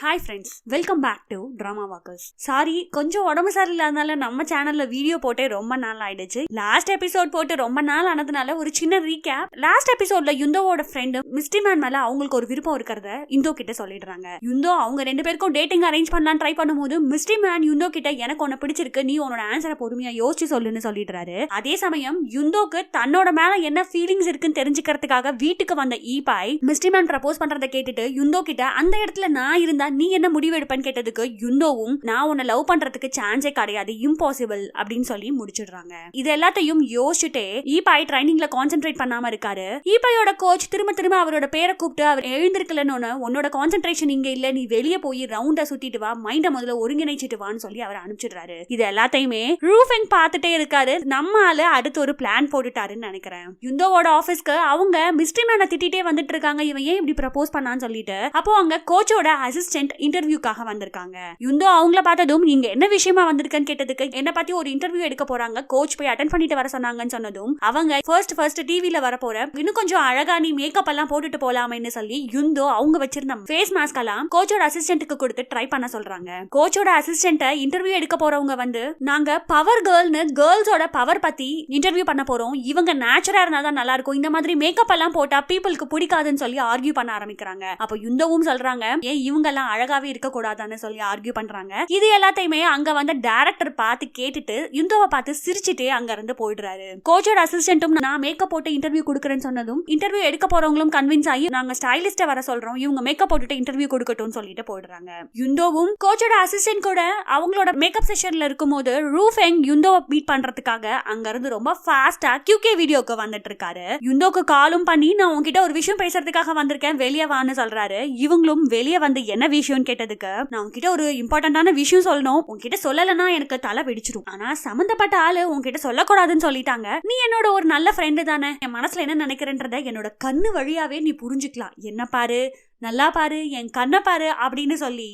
Hi friends, welcome back to Drama Walkers. Sorry, கொஞ்சம் உடம்பு சரியில்லாதனால நம்ம சேனல்ல வீடியோ போட்டே ரொம்ப நாள் ஆயிடுச்சு. லாஸ்ட் எபிசோட் போட்டு ரொம்ப நாள் ஆனதுனால ஒரு சின்ன ரீகேப். லாஸ்ட் எபிசோட்ல யுந்தோவோட ஃப்ரெண்ட் மிஸ்டி மேன் மேல அவங்களுக்கு ஒரு விருப்பம் இருக்கிறத யுந்தோ கிட்ட சொல்லிடுறாங்க. யுந்தோ அவங்க ரெண்டு பேருக்கும் டேட்டிங் அரேஞ்ச் பண்ணலாம் ட்ரை பண்ணும்போது மிஸ்டி மேன் யுந்தோ கிட்ட எனக்கு உன்னை பிடிச்சிருக்கு, நீ உன்னோட ஆன்சரை பொறுமையா யோசிச்சு சொல்லுன்னு சொல்லிடுறாரு. அதே சமயம் யுந்தோக்கு தன்னோட மேல என்ன ஃபீலிங்ஸ் இருக்குன்னு தெரிஞ்சுக்கிறதுக்காக வீட்டுக்கு வந்த ஈபாய் மிஸ்டி மேன் ப்ரப்போஸ் பண்றதை கேட்டுட்டு யுந்தோ கிட்ட அந்த இடத்துல நான் இருந்தா நீ என்ன முடிவு எடுப்பேன்னு கேட்டதுக்கு யுந்தோவும் நான் உன்னை லவ் பண்றதுக்கு சான்ஸே கிடையாது, இம்பாசிபிள் அப்படின்னு சொல்லி முடிச்சிடுறாங்க. இது எல்லாத்தையும் யோசிச்சுட்டே ஈபாய் ட்ரைனிங்ல கான்சென்ட்ரேட் பண்ணாம இருக்காரு. ஈபாயோட கோச் திரும்ப திரும்ப அவரோட பேரை கூப்பிட்டு அவர் எழுந்திருக்கலன்னு உன்னோட கான்சென்ட்ரேஷன் இங்க இல்ல, நீ வெளியே போய் ரவுண்டா சுத்திட்டு வா, மைண்ட முதல்ல ஒருங்கிணைச்சிட்டு வான்னு சொல்லி அவர் அனுப்பிச்சிடுறாரு. இது எல்லாத்தையுமே ரூஃபெங் பார்த்துட்டே இருக்காரு. நம்ம ஆளு அடுத்து ஒரு பிளான் போட்டுட்டாருன்னு நினைக்கிறேன். யுந்தோவோட ஆபீஸ்க்கு அவங்க மிஸ்ட்ரி மேனை திட்டிட்டே வந்துட்டு இருக்காங்க, இவன் ஏன் இப்படி ப்ரப்போஸ் பண்ணான்னு சொல்லிட்டு. அப்போ அங்க கோச்சோட அசிஸ்டன்ட் இன்டர்வியூக்காக வந்திருக்காங்க. யுந்தோ அவங்கள பார்த்ததும் நீங்க என்ன விஷயமா வந்திருக்கன்னு கேட்டதுக்கு என்ன பத்தி ஒரு இன்டர்வியூ எடுக்க போறாங்க, கோச் போய் அட்டெண்ட் பண்ணிட்டு வர சொன்னாங்கன்னு சொன்னதும் அவங்க ஃபர்ஸ்ட் டிவில வர போற இன்னும் கொஞ்சம் அழகா நீ மேக்கப் எல்லாம் போட்டுட்டு போலாமேன்னு சொல்லி யுந்தோ அவங்க வச்சிருந்த ஃபேஸ் மாஸ்க் எல்லாம் கோச்சோட அசிஸ்டன்ட்டுக்கு கொடுத்து ட்ரை பண்ண சொல்றாங்க. கோச்சோட அசிஸ்டன்ட்ட இன்டர்வியூ எடுக்க போறவங்க வந்து நாங்க பவர் கேர்ள்னு கேர்ள்ஸோட பவர் பத்தி இன்டர்வியூ பண்ண போறோம், இவங்க நேச்சுரலா இருந்தா தான் நல்லா இருக்கும், இந்த மாதிரி மேக்கப் எல்லாம் போட்டா பீப்புளுக்கு பிடிக்காதுன்னு சொல்லி ஆர்கியூ பண்ண ஆரம்பிக்கிறாங்க. அப்ப யுந்தோவும் சொல்றாங்க ஏன் இவங்க எல்லாம் அழகாவே இருக்க கூடாதான்னு சொல்லி ஆர்கியூ பண்றாங்க. இது எல்லாத்தையுமே அங்க வந்து டைரக்டர் பார்த்து கேட்டுட்டு யுந்தோவை பார்த்து சிரிச்சிட்டே அங்க இருந்து போயிடுறாரு. கோச்சோட அசிஸ்டன்ட்டும் நான் மேக்கப் போட்டு இன்டர்வியூ கொடுக்கறேன்னு சொன்னதும் இன்டர்வியூ எடுக்க போறவங்களும் கன்வின்ஸ் ஆகி நாங்க ஸ்டைலிஸ்ட வர சொல்றோம், இவங்க மேக்கப் போட்டுட்டு இன்டர்வியூ கொடுக்கட்டும் சொல்லிட்டு போயிடுறாங்க. யுந்தோவும் கோச்சோட அசிஸ்டன்ட் கூட அவங்களோட மேக்கப் செஷன்ல இருக்கும்போது ரூஃபெங் யுந்தோவை மீட் பண்றதுக்காக அங்க இருந்து ரொம்ப ஃபாஸ்டா QK வீடியோக்கு வந்துட்டு இருக்காரு. யுந்தோக்கு காலும் பண்ணி நான் உங்ககிட்ட ஒரு விஷயம் பேசுறதுக்காக வந்திருக்கேன், வெளியே வான்னு சொல்றாரு. இவங்களும் வெளியே வந்து என்ன விஷயம் கேட்டதுக்கு நான் உன்கிட்ட ஒரு இம்பார்ட்டன்டான விஷயம் சொல்லணும், உன்கிட்ட சொல்லலன்னா எனக்கு தலை வெடிச்சிடும், ஆனா சம்பந்தப்பட்ட ஆளு உன்கிட்ட சொல்லக்கூடாதுன்னு சொல்லிட்டாங்க, நீ என்னோட ஒரு நல்ல ஃப்ரெண்டு தானே, என் மனசுல என்ன நினைக்கிறேன்றத என்னோட கண்ணு வழியாவே நீ புரிஞ்சுக்கலாம், என்ன பாரு நல்லா பாரு என் கண்ணை பாரு அப்படின்னு சொல்லி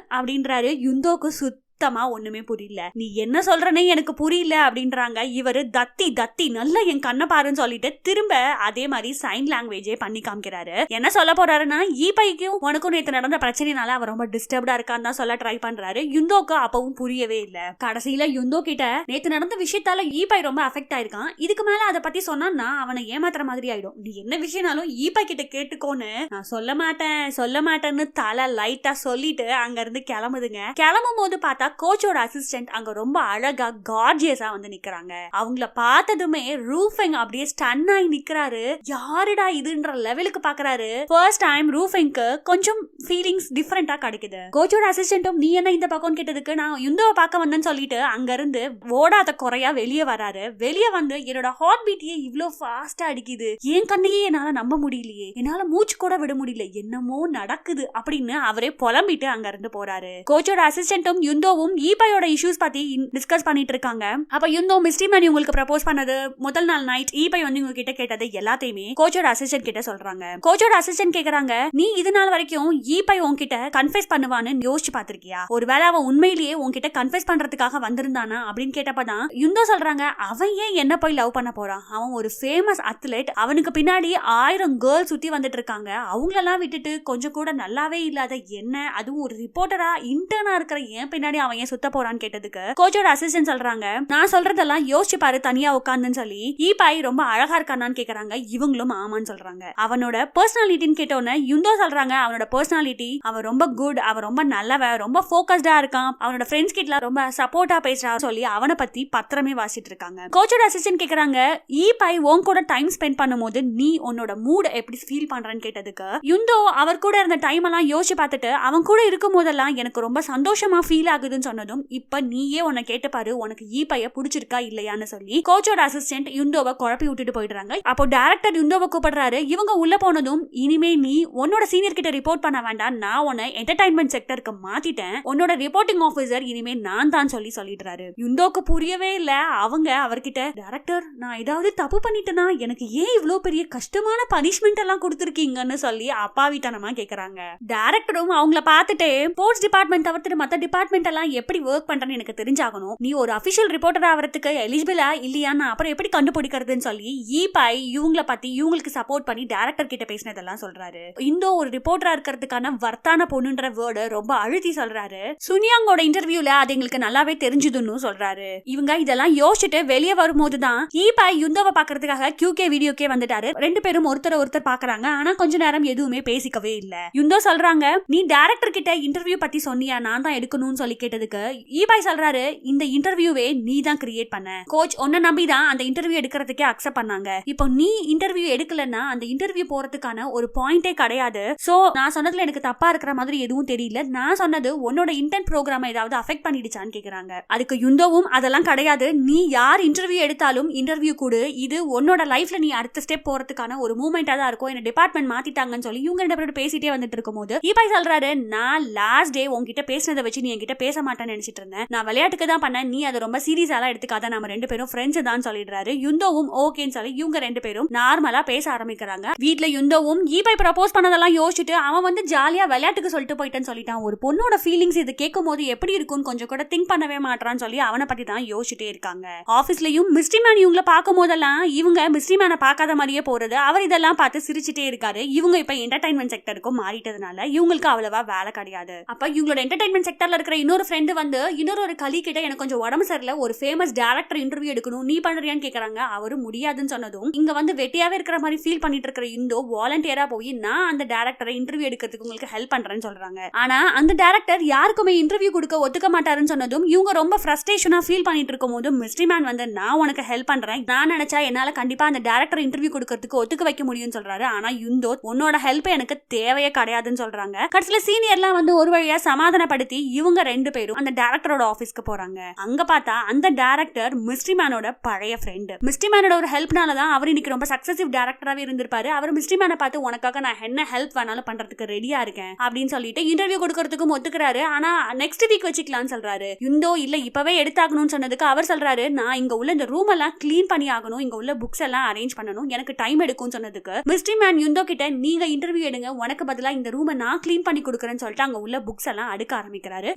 அப்படின்றாரு. யுந்தோக்கு சுத்தமா ஒண்ணுமே புரியல. நீ என்ன சொல்றனே எனக்கு புரியல அப்படின்றாங்க. இவரு தத்தி தத்தி நல்லா என் கண்ணை பாருன்னு சொல்லிட்டு திரும்ப அதே மாதிரி சைன் லாங்குவேஜே பண்ணி காமிக்கிறாரு. என்ன சொல்ல போறாருன்னா ஈபைக்கும் உனக்கும் நேத்து நடந்த பிரச்சனைனால அவர் ரொம்ப டிஸ்டர்ப்டா இருக்கான்னு தான் சொல்ல ட்ரை பண்றாரு. யுந்தோக்கு அப்பவும் புரியவே இல்ல. கடைசியில யுந்தோ கிட்ட நேத்து நடந்த விஷயத்தால ஈபை ரொம்ப அஃபெக்ட் ஆயிருக்கான், இதுக்கு மேல அதை பத்தி சொன்னா நான் அவனை ஏமாத்துற மாதிரி ஆயிடும், நீ என்ன விஷயம்னாலும் ஈபை கிட்ட கேட்டுக்கோன்னு நான் சொல்ல மாட்டேன்னு தலை லைட்டா சொல்லிட்டு அங்க இருந்து கிளம்புதுங்க. கிளம்பும் போது பார்த்தா கோச்சோட அசிஸ்டன்ட் அங்க ரொம்ப அழகா கார்ஜியஸா வந்து நிக்கிறாங்க. அவங்கள பார்த்ததுமே ரூஃபெங் அப்படியே ஸ்டன் ஆகி நிக்கிறாரு. யாருடா இதுன்ற லெவலுக்கு பாக்குறாரு. ஃபர்ஸ்ட் டைம் ரூஃபெங்க்கு கொஞ்சம் ஃபீலிங்ஸ் டிஃபரெண்டா கிடைக்குது. கோச்சோட அசிஸ்டன்ட்டும் நீ என்ன இந்த பக்கம் கேட்டதுக்கு நான் யுந்தோவை பார்க்க வந்தேன்னு சொல்லிட்டு அங்க இருந்து ஓடாத குறையா வெளியே வராரு. வெளியே வந்து என்னோட ஹார்ட் பீட்டையே இவ்ளோ ஃபாஸ்டா அடிக்குது, என் கண்ணையே என்னால நம்ப முடியலையே, என்னால மூச்சு கூட விட முடியல, என்னமோ நடக்குது அப்படின்னு அவரே புலம்பிட்டு அங்க இருந்து போறாரு. கோச்சோட அசிஸ்டன்ட்டும் யுந்தோவும் ஈபையோட இஷ்யூஸ் பத்தி டிஸ்கஸ் பண்ணிட்டு இருக்காங்க. அப்ப யுந்தோ மிஸ்டி மேன் உங்களுக்கு ப்ரப்போஸ் பண்ணது முதல் நாள் நைட் ஈபை வந்து உங்க கிட்ட கேட்டது எல்லாத்தையுமே கோச்சோட அசிஸ்டன்ட் கிட்ட சொல்றாங்க. கோச்சோட அசிஸ்டன்ட் கேக்குறாங்க நீ இது நாள் வரைக்கும் ஈபை உன்கிட்ட கன்ஃபெஸ் பண்ணுவான்னு யோசிச்சு பாத்திருக்கியா, ஒருவேளை அவன் உண்மையிலேயே உன்கிட்ட கன்ஃபெஸ் பண்றதுக்காக வந்திருந்தானா அப்படின்னு கேட்டப்பதான் யுந்தோ சொல்றாங்க அவன் ஏன் என்ன போய் லவ் பண்ண போறான், அவன் ஒரு ஃபேமஸ் அத்லெட், அவனுக்கு பின்னாடி 1000 கேர்ள்ஸ் சுத்தி வந்துட்டு இருக்காங்க, அவங்களெல்லாம் விட்டுட்டு கொஞ்சம் கூட நல்லாவே இல்லாத என்ன, அதுவும் ஒரு ரிப்போர்ட்டரா இன்டர்னா இருக்கிற ஏன் பின்னாடி அவன் ஏன் சுத்த போறான்னு கேட்டதுக்கு கோச்சோட அசிஸ்டன்ட் சொல்றாங்க நான் சொல்றதெல்லாம் யோசிச்சு பாரு தனியா உட்கார்ந்துன்னு சொல்லி. ஈபாய் ரொம்ப அழகா இருக்கானான்னு கேக்குறாங்க. இவங்களும் ஆமான்னு சொல்றாங்க. அவனோட பர்சனாலிட்டின்னு கேட்டோன்னு யுந்தோ சொல்றாங்க அவனோட பர்சனாலிட்டி அவன் ரொம்ப குட், அவன் ரொம்ப நல்லவன், ரொம்ப ஃபோக்கஸ்டா இருக்கான், அவனோட ஃப்ரெண்ட்ஸ் கிட்ட ரொம்ப சப்போர்ட்டா பேசுறான்னு சொல்லி அவனை பத்தி பத்திரமே வாசிட்டு இருக்காங்க. கோச்சோட அசிஸ்டன்ட் கேக்குறாங்க ஈபாய் உன் கூட டைம் ஸ்பெண்ட் பண்ணும்போது நீ உன்னோட மூட் எப்படி ஃபீல் பண்றன்னு கேட்டதுக்கு யுந்தோ அவர் கூட இருந்த டைம் எல்லாம் யோசிச்சு பார்த்துட்டு அவன் கூட இருக்கும் போதெல்லாம் எனக்கு ரொம்ப சந்தோஷமா ஃபீல் ஆகுதுன்னு சொன்னதும் இப்ப நீயே உன்னை கேட்டு பாரு உனக்கு ஈபைய பிடிச்சிருக்கா இல்லையான்னு சொல்லி கோச்சோட அசிஸ்டன்ட் யுந்தோவை குழப்பி விட்டுட்டு போயிடுறாங்க. அப்போ டைரக்டர் யுந்தோவை கூப்பிடுறாரு. இவங்க உள்ள போனதும் இனிமே நீ உன்னோட சீனியர் கிட்ட ரிப்போர்ட் பண்ண வேண்டாம், நான் உன்னை என்டர்டைன்மெண்ட் செக்டருக்கு மாத்திட்டேன், உன்னோட ரிப்போர்ட்டிங் ஆபீசர் இனிமே நான் தான் சொல்லிடுறாரு. யுந்தோக்கு புரியவே இல்ல. அவங்க அவர்கிட்ட டைரக்டர் நான் ஏதாவது தப்பு பண்ணிட்டேனா, எனக்கு ஏன் இவ்வளவு பெரிய கஷ்டமான பனிஷ்மெண்ட் எல்லாம் கொடுத்துருக்கீங்கன்னு சொல்லி அப்பாவித்தனமா கேக்குறாங்க. டைரக்டரும் அவங்கள பார்த்துட்டே ஸ்போர்ட்ஸ் டிபார்ட்மெண்ட் தவிர்த்து மத்த டிபார்ட்மெண்ட் எல்லாம் எல்லாம் எப்படி ஒர்க் பண்றேன்னு எனக்கு தெரிஞ்சாகணும். நீ ஒரு அபிஷியல் ரிப்போர்ட்டர் ஆகிறதுக்கு எலிஜிபிளா இல்லையா, நான் அப்புறம் எப்படி கண்டுபிடிக்கிறதுன்னு சொல்லி ஈபாய் இவங்களை பத்தி இவங்களுக்கு சப்போர்ட் பண்ணி டைரக்டர் கிட்ட பேசினதெல்லாம் சொல்றாரு. இந்த ஒரு ரிப்போர்ட்டரா இருக்கிறதுக்கான வர்த்தான பொண்ணுன்ற வேர்டு ரொம்ப அழுத்தி சொல்றாரு. சுனியாங்கோட இன்டர்வியூல அது எங்களுக்கு நல்லாவே தெரிஞ்சுதுன்னு சொல்றாரு. இவங்க இதெல்லாம் யோசிச்சுட்டு வெளியே வரும்போதுதான் ஈபாய் யுந்தோவை பாக்குறதுக்காக QK வீடியோக்கே வந்துட்டாரு. ரெண்டு பேரும் ஒருத்தர் பாக்குறாங்க. ஆனா கொஞ்ச நேரம் எதுவுமே பேசிக்கவே இல்ல. யுந்தோ சொல்றாங்க, நீ டைரக்டர் கிட்ட இன்டர்வியூ பத்தி சொன்னியா, நான் தான் எடுக்கணும்னு சொல்லி கேட்டதுக்கு ஈபாய் சொல்றாரு, இந்த இன்டர்வியூவே நீ தான் கிரியேட் பண்ண. கோச் உன்னை நம்பி தான் அந்த இன்டர்வியூ எடுக்கிறதுக்கே அக்செப்ட் பண்ணாங்க. இப்போ நீ இன்டர்வியூ எடுக்கலன்னா அந்த இன்டர்வியூ போறதுக்கான ஒரு பாயிண்டே கிடையாது. சோ நான் சொன்னதுல எனக்கு தப்பா இருக்கிற மாதிரி எதுவும் தெரியல. நான் சொன்னது உன்னோட இன்டென்ட் ப்ரோக்ராம் ஏதாவது அஃபெக்ட் பண்ணிடுச்சான்னு கேக்குறாங்க. அதுக்கு யுந்தோவும் அதெல்லாம் கிடையாது, நீ யார் இன்டர்வியூ எடுத்தாலும் இன்டர்வியூ கொடு, இது உன்னோட லைஃப்ல நீ அடுத்த ஸ்டெப் போறதுக்கான ஒரு மூவ்மெண்டா தான் இருக்கும். என்ன டிபார்ட்மெண்ட் மாத்திட்டாங்கன்னு சொல்லி இவங்க ரெண்டு பேரும் பேசிட்டே வந்துட்டு இருக்கும்போது ஈபாய் சொல்றாரு, நான் லாஸ்ட் டே உன்கிட்ட பேசினதை வச்சு நீ என்கிட்ட பேச மாட்டேன்னு நினைச்சிட்டு இருந்தேன். நான் விளையாட்டுக்கு தான் பண்ணேன், நீ அதை ரொம்ப சீரியஸாலாம் எடுத்துக்காத, நம்ம ரெண்டு பேரும் ஃப்ரெண்ட்ஸ் தான் சொல்லிடுறாரு. யுந்தோவும் ஓகேன்னு சொல்லி இவங்க ரெண்டு பேரும் நார்மலா பேச ஆரம்பிக்கிறாங்க. வீட்ல யுந்தோவும் ஈபாய் ப்ரப்போஸ் பண்ணதெல்லாம் யோசிச்சுட்டு அவன் வந்து ஜாலியா விளையாட்டுக்கு சொல்லிட்டு போயிட்டேன்னு சொல்லிட்டான். ஒரு பொண்ணோட ஃபீலிங்ஸ் இது கேட்கும் போது எப்படி இருக்கும்னு கொஞ்சம் கூட திங்க் பண்ணவே மாட்டான்னு சொல்லி அவனை பத்தி தான் யோசிச்சுட்டே இருக்காங்க. ஆபீஸ்லயும் மிஸ்ட்ரி மேன் இவங்களை பார்க்கும் போதெல்லாம் இவங்க மிஸ்ட்ரி மேனை பார்க்காத மாதிரியே போறது. அவர் இதெல்லாம் பார்த்து சிரிச்சுட்டே இருக்காரு. இவங்க இப்ப என்டர்டைன்மெண்ட் செக்டருக்கும் மாறிட்டதுனால இவங்களுக்கு அவ்வளவா வேலை கிடையாது. அப்ப இவங்களோட என்டர்டைன்மெண்ட் செக்டர்ல இருக்கிற இன்னொரு ஃப்ரெண்டு வந்து இன்னொரு கலி கிட்ட எனக்கு கொஞ்சம் உடம்பு சரியில்லை, ஒரு ஃபேமஸ் டைரக்டர் இன்டர்வியூ எடுக்கணும், நீ பண்றியான்னு கேக்குறாங்க. அவரு முடியாதுன்னு சொன்னதும் இங்க வந்து வெட்டியாவே இருக்கிற மாதிரி ஃபீல் பண்ணிட்டு இருக்கிற இந்தோ வாலண்டியரா போய் நான் அந்த டைரக்டரை இன்டர்வியூ எடுக்கிறதுக்கு உங்களுக்கு ஹெல்ப் பண்றேன்னு சொல்றாங்க. ஆனா அந்த டைரக்டர் யாருக்குமே இன்டர்வியூ கொடுக்க ஒத்துக்க மாட்டாருன்னு சொன்னதும் இவங்க ரொம்ப ஃப்ரஸ்ட்ரேஷனா ஃபீல் பண்ணிட்டு இருக்கும் போது மிஸ்ட்ரி மேன் வந்து நான் உனக்கு ஹெல்ப் பண்றேன், நான் நினைச்சா என்னால கண்டிப்பா அந்த டைரக்டர் இன்டர்வியூ கொடுக்கறதுக்கு ஒத்துக்க வைக்க முடியும்னு சொல்றாரு. ஆனா யுந்தோ உன்னோட ஹெல்ப் எனக்கு தேவையே கிடையாதுன்னு சொல்றாங்க. கடைசியில சீனியர்லாம் வந்து ஒரு வழியா சமாதானப்படுத்தி இவங்க ரெண்டு பேரும் அந்த டைரக்டரோட ஆபீஸ்க்கு போறாங்க. அங்க பார்த்தா அந்த டைரக்டர் மிஸ்ட்ரி மேனோட பழைய ஃப்ரெண்ட். மிஸ்ட்ரி மேனோட ஒரு ஹெல்ப்னால தான் அவர் இன்னைக்கு ரொம்ப சக்சஸிவ் டைரக்டராவே இருந்திருப்பாரு. அவர் மிஸ்ட்ரி மேனை பார்த்து உனக்காக நான் என்ன ஹெல்ப் வேணாலும் பண்றதுக்கு ரெடியா இருக்கேன் அப்படின்னு சொல்லிட்டு இன்டர்வியூ கொடுக்கறதுக்கும் ஒத்துக்கிறாரு. ஆனா நெக்ஸ்ட் வீக் வச்சுக்கலாம்னு சொல்றாரு. யுந்தோ இல்ல இப்பவே எடுத்தாகணும்னு சொன்னதுக்கு அவர் சொல்றாரு, நான் இங்க உள்ள இந்த ரூம் எல்லாம் கிளீன் பண்ணி ஆகணும், இங்க உள்ள புக்ஸ் எல்லாம் அரேஞ்ச் பண்ணணும், எனக்கு டைம் எடுக்கும்னு சொன்னதுக்கு மிஸ்ட்ரி மேன் யுந்தோ கிட்ட நீங்க இன்டர்வியூ எடுங்க, உனக்கு பதிலா இந்த ரூமை நான் கிளீன் பண்ணி கொடுக்கறேன்னு சொல்லிட்டு அங்க உள்ள புக்ஸ் எல்லாம் அடுக்க ஆரம்பிக்கிறாரு.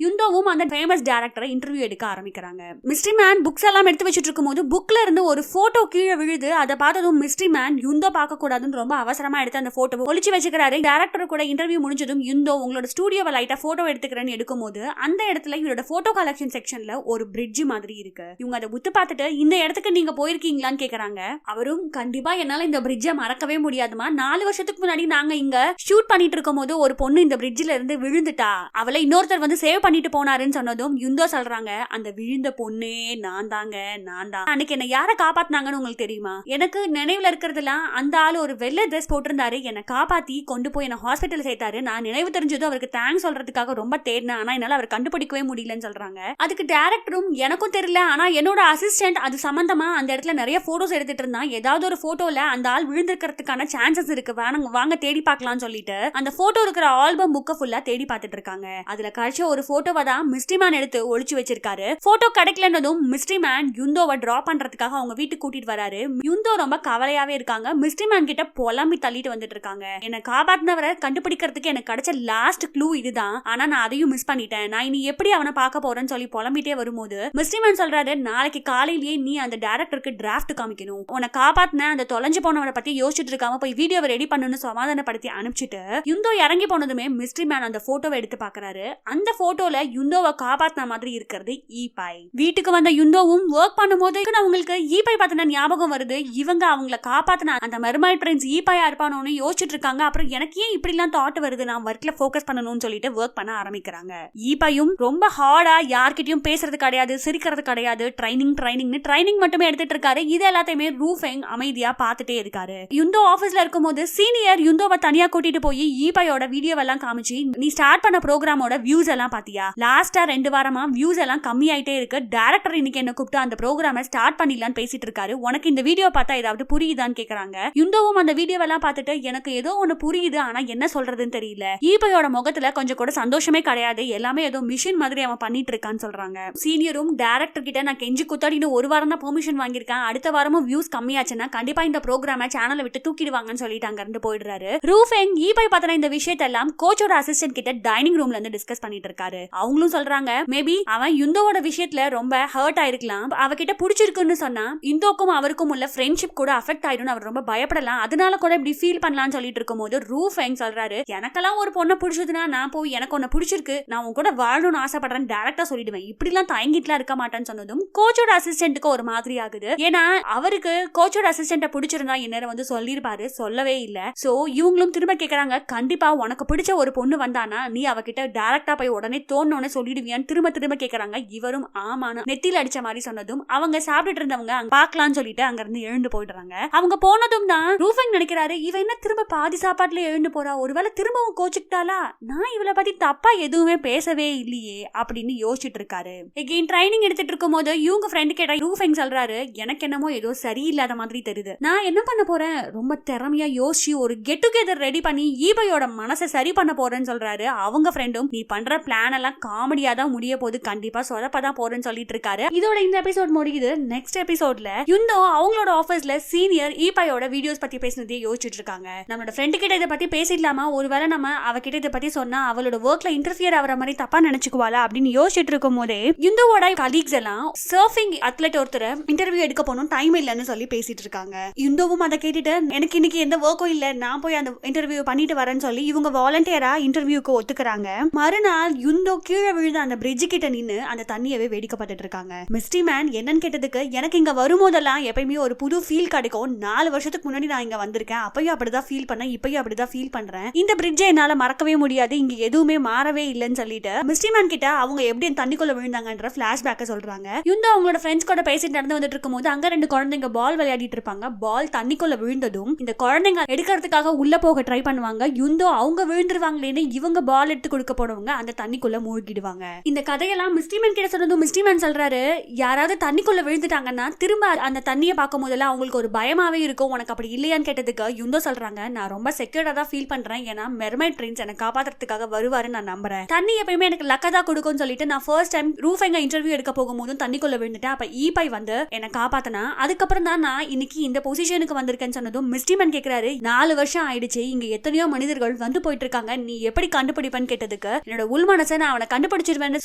யுந்தோவும் அந்த ஃபேமஸ் டைரக்டரை இன்டர்வியூ எடுக்க ஆரம்பிக்கிறாங்க. மிஸ்ட்ரி மேன் புக்ஸ் எல்லாம் எடுத்து வச்சிட்டு இருக்கும்போது புக்ல இருந்து ஒரு போட்டோ கீழே விழுது. அதை பார்த்ததும் மிஸ்ட்ரி மேன் யுந்தோ பார்க்க கூடாதுன்னு ரொம்ப அவசரமா எடுத்து அந்த போட்டோ ஒளிச்சு வச்சுக்கிறாரு. டைரக்டர் கூட இன்டர்வியூ முடிஞ்சதும் யுந்தோ உங்களோட ஸ்டுடியோவை லைட்டா போட்டோ எடுத்துக்கிறேன்னு எடுக்கும்போது அந்த இடத்துல இவரோட போட்டோ கலெக்ஷன் செக்ஷன்ல ஒரு பிரிட்ஜ் மாதிரி இருக்கு. இவங்க அதை உத்து பார்த்துட்டு இந்த இடத்துக்கு நீங்க போயிருக்கீங்களான்னு கேக்குறாங்க. அவரும் கண்டிப்பா என்னால இந்த பிரிட்ஜை மறக்கவே முடியாதுமா, 4 வருஷத்துக்கு முன்னாடி நாங்க இங்க ஷூட் பண்ணிட்டு இருக்கும் போது ஒரு பொண்ணு இந்த பிரிட்ஜ்ல இருந்து விழுந்துட்டா, அவளை இன்னொருத்தர் வந்து சேவ் பண்ணிட்டு போனாருன்னு சொன்னதும் யுந்தோ சொல்றாங்க, அந்த விழுந்த பொண்ணே நான் தாங்க, நான் தான். அன்னைக்கு என்ன யாரை காப்பாத்தினாங்கன்னு உங்களுக்கு தெரியுமா? எனக்கு நினைவுல இருக்கிறதுலாம் அந்த ஆளு ஒரு வெள்ளை ட்ரெஸ் போட்டிருந்தாரு, என்னை காப்பாத்தி கொண்டு போய் என்ன ஹாஸ்பிட்டல் சேர்த்தாரு. நான் நினைவு தெரிஞ்சதும் அவருக்கு தேங்க்ஸ் சொல்றதுக்காக ரொம்ப தேடினேன், ஆனா என்னால அவர் கண்டுபிடிக்கவே முடியலன்னு சொல்றாங்க. அதுக்கு டைரக்டரும் எனக்கும் தெரியல, ஆனா என்னோட அசிஸ்டன்ட் அது சம்பந்தமா அந்த இடத்துல நிறைய போட்டோஸ் எடுத்துட்டு இருந்தான், ஏதாவது ஒரு போட்டோல அந்த ஆள் விழுந்திருக்கிறதுக்கான சான்சஸ் இருக்கு, வாங்க தேடி பார்க்கலாம்னு சொல்லிட்டு அந்த போட்டோ இருக்கிற ஆல்பம் புக்க ஃபுல்லா தேடி பார்த்துட்டு இருக்காங்க. அதுல கழிச்ச ஒரு போட்டோவை தான் மிஸ்ட்ரி மேன் எடுத்து ஒளிச்சு வச்சிருக்காரு. போட்டோ கிடைக்கலன்னதும் மிஸ்ட்ரி மேன் யுந்தோவை டிரா பண்றதுக்காக அவங்க வீட்டுக்கு கூட்டிட்டு வராரு. யுந்தோ ரொம்ப கவலையாவே இருக்காங்க. மிஸ்ட்ரி மேன் கிட்ட புலம்பி தள்ளிட்டு வந்துட்டு இருக்காங்க. என்ன காப்பாத்தினவரை கண்டுபிடிக்கிறதுக்கு எனக்கு கிடைச்ச லாஸ்ட் க்ளூ இதுதான், ஆனா நான் அதையும் மிஸ் பண்ணிட்டேன், நான் இனி எப்படி அவனை பார்க்க போறேன்னு சொல்லி புலம்பிட்டே வரும்போது மிஸ்ட்ரி மேன் சொல்றாரு, நாளைக்கு காலையிலேயே நீ அந்த டைரக்டருக்கு டிராஃப்ட் காமிக்கணும், உன்னை காப்பாத்தின அந்த தொலைஞ்சு போனவனை பத்தி யோசிச்சுட்டு இருக்காம போய் வீடியோவை ரெடி பண்ணணும்னு சமாதானப்படுத்தி அனுப்பிச்சிட்டு யுந்தோ இறங்கி போனதுமே மிஸ்ட்ரி மேன் அந்த போட்டோவை எடுத்து பாக்குறாரு. அந்த போட்டோல யுந்தோவை காப்பாத்தின மாதிரி இருக்கிறது ஈபாய். வீட்டுக்கு வந்த யுந்தோவும் ஒர்க் பண்ணும்போது அவங்களுக்கு ஈபாய் பார்த்தின ஞாபகம் வருது. இவங்க அவங்கள காப்பாத்தின அந்த மெர்மைட் பிரின்ஸ் ஈபாயா இருப்பானோன்னு யோசிச்சுட்டு இருக்காங்க. அப்புறம் எனக்கு ஏன் இப்படி எல்லாம் தாட் வருது, நான் ஒர்க்ல ஃபோக்கஸ் பண்ணணும்னு சொல்லிட்டு ஒர்க் பண்ண ஆரம்பிக்கிறாங்க. ஈபாயும் ரொம்ப ஹார்டா யார்கிட்டயும் பேசுறது கிடையாது, சிரிக்கிறது கிடையாது, ட்ரைனிங் மட்டுமே எடுத்துட்டு இருக்காரு. இது எல்லாத்தையுமே ரூஃபெங் அமைதியா பார்த்துட்டே இருக்காரு. யுந்தோ ஆபீஸ்ல இருக்கும்போது சீனியர் யுந்தோவை தனியா கூட்டிட்டு போய் ஈபாயோட வீடியோவெல்லாம் காமிச்சு, நீ ஸ்டார்ட் பண்ண ப்ரோக்ராமோட வியூஸ் எல்லாம் பாத்தியா, லாஸ்டா 2 வாரமா வியூஸ் எல்லாம் கம்மி ஆயிட்டே இருக்கு, டைரக்டர் இன்னைக்கு என்ன கூப்பிட்டு அந்த ப்ரோக்ராமை ஸ்டார்ட் பண்ணிடலான்னு பேசிட்டு இருக்காரு, உனக்கு இந்த வீடியோ பார்த்தா ஏதாவது புரியுதான்னு கேக்குறாங்க. யுந்தோவும் அந்த வீடியோவெல்லாம் பார்த்துட்டு எனக்கு ஏதோ ஒன்னு புரியுது, ஆனா என்ன சொல்றதுன்னு தெரியல. ஈபாயோட முகத்துல கொஞ்சம் கூட சந்தோஷமே கிடையாது, எல்லாமே ஏதோ மிஷின் மாதிரி அவன் பண்ணிட்டு இருக்கான்னு சொல்றாங்க. சீனியரும் டைரக்டர் கிட்ட நான் கெஞ்சி குத்தாடினு 1 வாரம் தான் பெர்மிஷன் வாங்கியிருக்கேன், அடுத்த வாரமும் வியூஸ் கம்மியாச்சுன்னா கண்டிப்பா இந்த ப்ரோக்ராமை சேனலை விட்டு தூக்கிடுவாங்கன்னு சொல்லிட்டு அங்க இருந்து போயிடுறாரு. ரூஃபெங் ஈபாய் பார்த்தன இந்த விஷயத்தெல்லாம் கோச்சோட அசிஸ்டன்ட் கிட்ட டைனிங் ரூம்ல இருந்து டிஸ்கஸ் பண்ணிட்டு இருக்காரு. அவங்களும் சொல்றாங்க மேபி அவன் யுந்தோவோட விஷயத்துல ரொம்ப ஹர்ட் ஆயிருக்கலாம், அவகிட்ட பிடிச்சிருக்குன்னு சொன்னா இந்தோக்கும் அவருக்கும் உள்ள ஃப்ரெண்ட்ஷிப் கூட அஃபெக்ட் ஆயிடும், அவர் ரொம்ப பயப்படலாம், அதனால கூட இப்படி ஃபீல் பண்ணலாம்னு சொல்லிட்டு இருக்கும்போது ரூ ஃபெங் சொல்றாரு எனக்கெல்லாம் ஒரு பொண்ணை பிடிச்சதுன்னா நான் போய் எனக்கு ஒன்னு பிடிச்சிருக்கு நான் உன் கூட வாழணும்னு ஆசைப்படுறேன்னு டைரக்டா சொல்லிடுவேன், இப்படிலாம் தயங்கிட்டுலாம் இருக்க மாட்டேன்னு சொன்னதும் கோச்சோட அசிஸ்டன்ட்டுக்கு ஒரு மாதிரி ஆகுது. ஏன்னா அவருக்கு கோச்சோட அசிஸ்டன்ட்டை பிடிச்சிருந்தா என்ன வந்து சொல்லிருப்பாரு, சொல்லவே இல்ல. சோ இவங்களும் திரும்ப கேக்குறாங்க கண்டிப்பா உனக்கு பிடிச்ச ஒரு பொண்ணு வந்தானா நீ அவகிட்ட டைரக்டா போய் உடனே தோணுன்னு சொல்லிடுவியான்னு திரும்ப திரும்ப கேக்குறாங்க. இவரும் ஆமானா நெத்தில அடிச்ச மாதிரி சொன்னதும் அவங்க சாப்பிட்டுட்டு இருந்தவங்க பாக்கலாம்னு சொல்லிட்டு அங்க இருந்து எழுந்து போயிடுறாங்க. அவங்க போனதும் தான் ரூ ஃபெங் நினைக்கிறாரு இவ என்ன திரும்ப பாதி சாப்பாட்டுல எழுந்து போறா, ஒருவேளை திரும்பவும் கோச்சுக்கிட்டாளா, நான் இவளை பத்தி தப்பா எதுவுமே பேசவே இல்லையே அப்படின்னு யோசிச்சுட்டு இருக்காரு. எகைன் ட்ரைனிங் எடுத்துட்டு இருக்கும் போது இவங்க ஃப்ரெண்ட் கேட்டா ரூ ஃபெங் சொல்றாரு எனக்கு என்னமோ ஏதோ சரியில்லாத மாதிரி தெரியுது, நான் என்ன பண்ண போறேன் ரொம்ப திறமையா யோசிச்சு ஒரு கெட் டுகெதர் ரெடி பண்ணி ஈபையோட மனசை சரி பண்ண போறேன்னு சொல்றாரு. அவங்க ஃப்ரெண்டும் நீ பண்ற பிளான் எல்லாம் காமெடியா தான் முடிய போது, கண்டிப்பா சொதப்பதான் போறேன்னு சொல்லிட்டு இருக்காரு. இதோட இந்த எபிசோட் முடியுது. நெக்ஸ்ட் எபிசோட்ல யுந்தோ அவங்களோட ஆபீஸ்ல சீனியர் ஈபையோட வீடியோஸ் பத்தி பேசினதே யோசிச்சுட்டு இருக்காங்க. நம்மளோட ஃப்ரெண்ட் கிட்ட இதை பத்தி பேசிடலாமா, ஒருவேளை நம்ம அவகிட்ட இதை பத்தி சொன்னா அவளோட ஒர்க்ல இன்டர்ஃபியர் ஆகிற மாதிரி தப்பா நினைச்சுக்குவாளா அப்படின்னு யோசிச்சுட்டு இருக்கும் போதே யுந்தோவோட கலீக்ஸ் எல்லாம் சர்ஃபிங் அத்லெட் ஒருத்தர் இன்டர்வியூ எடுக்க போகணும் டைம் இல்லைன்னு சொல்லி பேசிட்டு இருக்காங்க. யுந்தோவும் அதை கேட்டுட்டு எனக்கு இன்னைக்கு எந்த ஒர்க்கும் இல்ல நான் போய் அந்த இன்டர்வியூ பண்ணிட்டு வரேன்னு சொல்லி இவங்க வாலண்டியரா இன்டர்வியூக்கு ஒத்துக்கிறாங்க. மறுநாள் யுந்தோ கீழே விழுந்த அந்த பிரிட்ஜ் கிட்ட நின்னு அந்த தண்ணியவே வேடிக்கை பார்த்துட்டு இருக்காங்க. மிஸ்டி மேன் என்னன்னு கேட்டதுக்கு எனக்கு இங்க வரும்போதெல்லாம் எப்பயுமே ஒரு புது ஃபீல் கிடைக்கும், 4 வருஷத்துக்கு முன்னாடி நான் இங்க வந்திருக்கேன், அப்பயும் அப்படிதான் ஃபீல் பண்ணேன், இப்பயும் அப்படிதான் ஃபீல் பண்றேன், இந்த பிரிட்ஜை என்னால மறக்கவே முடியாது, இங்க எதுவுமே மாறவே இல்லைன்னு சொல்லிட்டு மிஸ்டி மேன் கிட்ட அவங்க எப்படி தண்ணிக்குள்ள விழுந்தாங்கன்ற பிளாஷ்பேக்க சொல்றாங்க. யுந்தோ அவங்களோட ஃப்ரெண்ட்ஸ் கூட பேசிட்டு நடந்து வந்துட்டு இருக்கும்போது அங்க 2 குழந்தைங்க பால் விளையாடிட்டு இருப்பாங்க. பால் தண்ணிக்குள்ள விழுந்ததும் இந்த குழந்தைங்க எடுக்கிறதுக்காக உள்ள போக ட்ரை பண்ணுவாங்க. யுந்தோ அவங்க விழுந்துருவாங்களேன்னு இவங்க பால் எடுத்து கொடுக்க போனவங்க அந்த தண்ணிக்குள்ள மூழ்கிடுவாங்க. இந்த கதையெல்லாம் மிஸ்டி மேன் கிட்ட சொன்னதும் மிஸ்டி மேன் சொல்றாரு யாராவது தண்ணிக்குள்ள விழுந்துட்டாங்கன்னா திரும்ப அந்த தண்ணியை பார்க்கும் போதெல்லாம் அவங்களுக்கு ஒரு பயமாவே இருக்கும், உனக்கு அப்படி இல்லையான்னு கேட்டதுக்கு யுந்தோ சொல்றாங்க நான் ரொம்ப செக்யூர்டா தான் ஃபீல் பண்றேன், ஏன்னா மெர்மைட் பிரின்ஸ் என்னை காப்பாத்துறதுக்காக வருவாரு நான் நம்புறேன், தண்ணி எப்பயுமே எனக்கு லக்கதா கொடுக்கும்னு சொல்லிட்டு நான் ஃபர்ஸ்ட் டைம் ரூ ஃபெங்க இன்டர்வியூ எடுக்க போகும்போதும் தண்ணிக்குள்ள விழுந்துட்டேன், அப்ப ஈபை வந்து என்னை காப்பாத்தினா அதுக்கப்புறம் தான் நான் இன்னைக்கு இந்த பொசிஷனுக்கு வந்திருக்கேன்னு சொன்னதும் மிஸ்டி மேன் கேக்குறாரு 4 வருஷம் ஆயிடுச்சு, இங்க எத்தனையோ மனிதர்கள் வந்து போயிட்டு இருக்காங்க, நீ எப்படி கண்டுபிடிப்பன்னு கேட்டதுக்கு என்னோட உள் மனசை நான் அவனை கண்டுபிடிச்சிருவேன்னு